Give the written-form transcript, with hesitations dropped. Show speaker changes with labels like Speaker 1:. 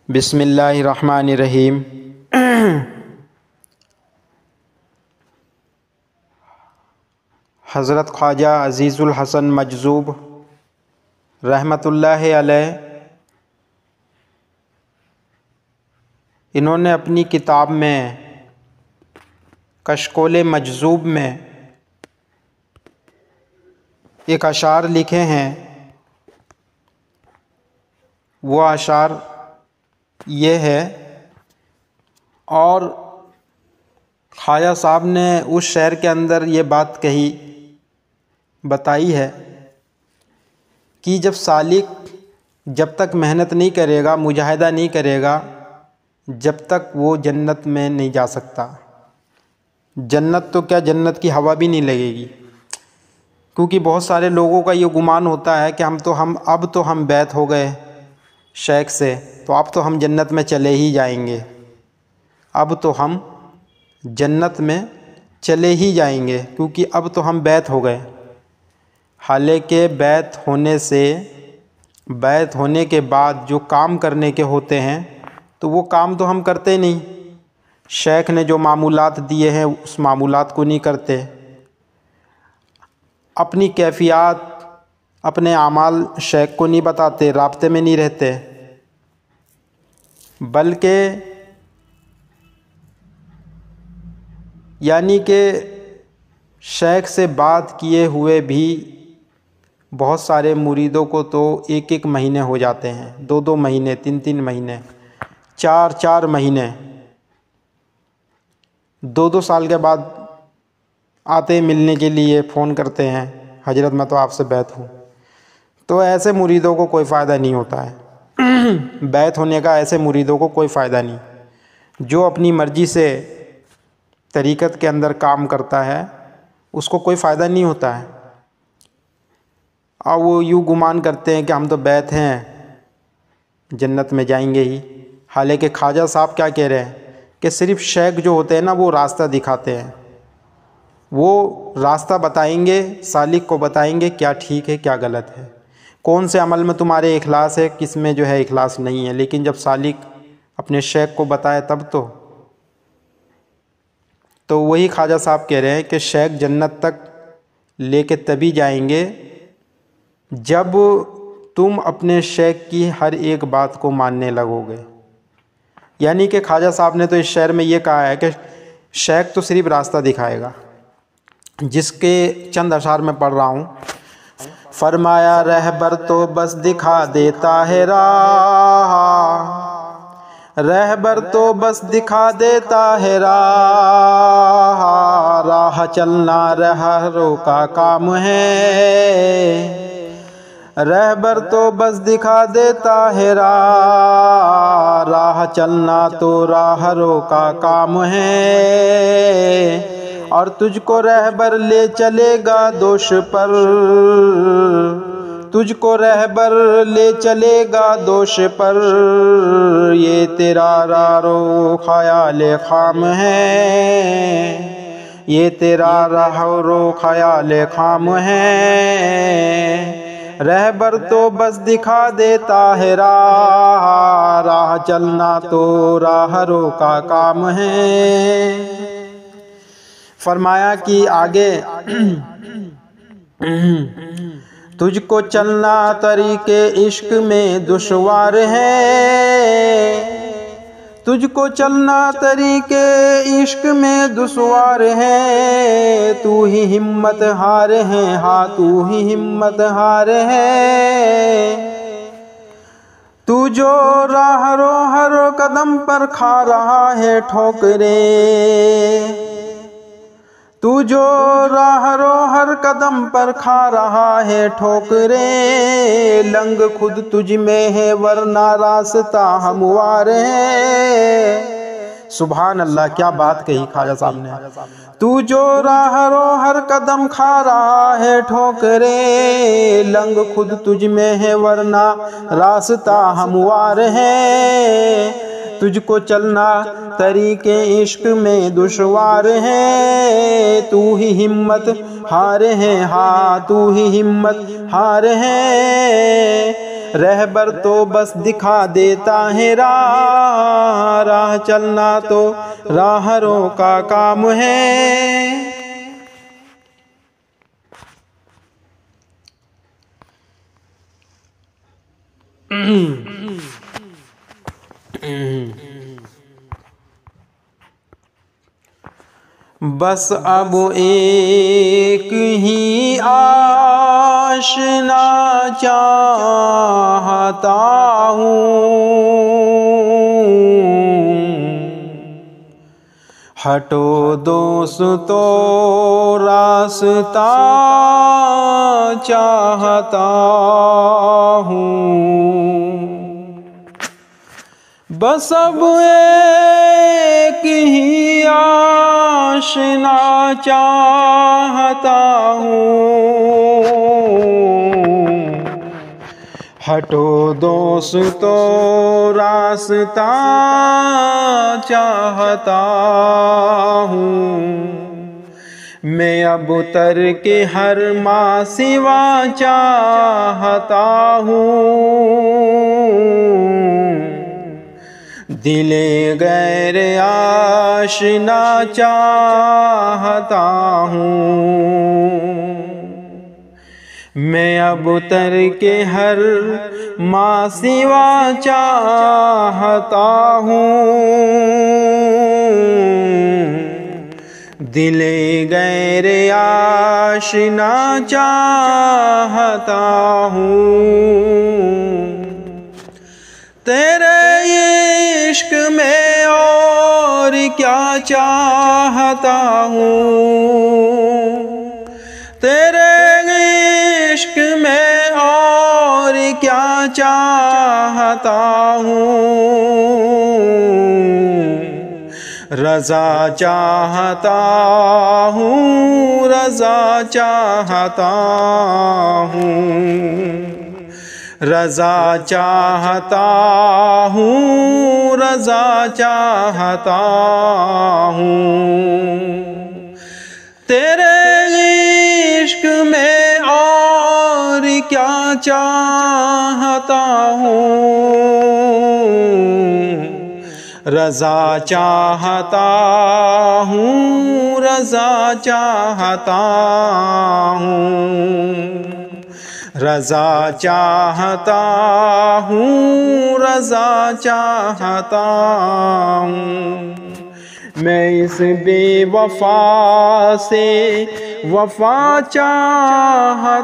Speaker 1: बिस्मिल्लाहिर्रहमानिर्रहीम। हज़रत ख्वाजा अज़ीज़ुल हसन मजज़ूब रहमतुल्लाहि अलैह, इन्होंने अपनी किताब में कशकोल मजज़ूब में एक अशार लिखे हैं। वो अशार ये है, और ख्वाजा साहब ने उस शेर के अंदर ये बात बताई है कि जब सालिक जब तक मेहनत नहीं करेगा, मुजाहिदा नहीं करेगा, जब तक वो जन्नत में नहीं जा सकता। जन्नत तो क्या, जन्नत की हवा भी नहीं लगेगी। क्योंकि बहुत सारे लोगों का ये गुमान होता है कि अब तो हम बैत हो गए शेख से, तो अब तो हम जन्नत में चले ही जाएंगे, अब तो हम जन्नत में चले ही जाएंगे क्योंकि अब तो हम बैत हो गए। हालांकि बैत होने के बाद जो काम करने के होते हैं तो वो काम तो हम करते नहीं। शेख ने जो मामूलात दिए हैं उस मामूलात को नहीं करते। अपनी कैफियत, अपने आमाल शेख को नहीं बताते, राब्ते में नहीं रहते, बल्कि यानी कि शेख से बात किए हुए भी बहुत सारे मुरीदों को तो 1-1 महीने हो जाते हैं, 2-2 महीने, 3-3 महीने, 4-4 महीने, 2-2 साल के बाद आते मिलने के लिए फ़ोन करते हैं, हजरत मैं तो आपसे बैत हूँ। तो ऐसे मुरीदों को कोई फ़ायदा नहीं होता है। बैत होने का ऐसे मुरीदों को कोई फ़ायदा नहीं। जो अपनी मर्ज़ी से तरीक़त के अंदर काम करता है उसको कोई फ़ायदा नहीं होता है। और वो यूँ गुमान करते हैं कि हम तो बैत हैं, जन्नत में जाएंगे ही। हालांकि ख्वाजा साहब क्या कह रहे हैं कि सिर्फ़ शेख जो होते हैं ना, वो रास्ता दिखाते हैं, वो रास्ता बताएंगे, सालिक को बताएंगे क्या ठीक है क्या गलत है, कौन से अमल में तुम्हारे इखलास है, किस में जो है इखलास नहीं है। लेकिन जब सालिक अपने शेख को बताए तब तो वही ख्वाजा साहब कह रहे हैं कि शेख जन्नत तक लेके तभी जाएंगे जब तुम अपने शेख की हर एक बात को मानने लगोगे। यानी कि ख्वाजा साहब ने तो इस शेर में ये कहा है कि शेख तो सिर्फ रास्ता दिखाएगा, जिसके चंद अशार में पढ़ रहा हूँ। फरमाया रहबर तो बस दिखा देता है राह, रहबर तो बस दिखा देता है राह, राह चलना रहबरों का काम है, रहबर तो बस दिखा देता है राह, राह चलना तो राहरों का काम है, और तुझको रहबर ले चलेगा दोष पर, तुझको रहबर ले चलेगा दोष पर, ये तेरा रारो ख्याल खाम है, ये तेरा रारो ख्याल खाम है, रहबर तो बस दिखा देता है राह, राह चलना तो राहरों का काम है। फरमाया कि आगे तुझको चलना तरीके इश्क में दुश्वार है, तुझको चलना तरीके इश्क में दुश्वार है, तू ही हिम्मत हार है, हाँ तू ही हिम्मत हार है, तू जो राहरो हर कदम पर खा रहा है ठोकरे, तू जो राहरो हर कदम पर खा रहा है ठोकरे, लंग खुद तुझ में है वरना रास्ता हमवार है। सुभान अल्लाह, क्या बात कही ख्वाजा साहब ने। तू जो राहरो हर कदम खा रहा है ठोकरे, लंग खुद तुझ में है वरना रास्ता हमवार है, तुझको चलना तरीके इश्क में दुश्वार है, तू ही हिम्मत हार है, हाँ तू ही हिम्मत हार है, रहबर तो बस दिखा देता है राह, राह चलना तो राहरों का काम है। बस अब एक ही आशना चाहता हूँ, हटो दोस्तों रास्ता चाहता हूँ। बस अब एक ही आशना चाहता हूँ, हटो दोस्तों रास्ता चाहता हूँ। मैं अब उतर के हर माँ सिवा चाहता हूँ, दिले गैर आशना चाहता हूँ। मैं अब उतर के हर माँ सिवा चाहता हूँ, दिले गैर आशना चाहता हूँ। तेरे इश्क में और क्या चाहता हूँ, तेरे इश्क में और क्या चाहता हूँ। रज़ा चाहता हूँ, रज़ा चाहता हूँ, रज़ा चाहता हूँ, रज़ा चाहता हूँ। तेरे इश्क में और क्या चाहता हूँ, रज़ा चाहता हूँ, रज़ा चाहता हूँ, रज़ा चाहता हूँ, रज़ा चाहता हूँ। मैं इस बेवफा से वफा चाहता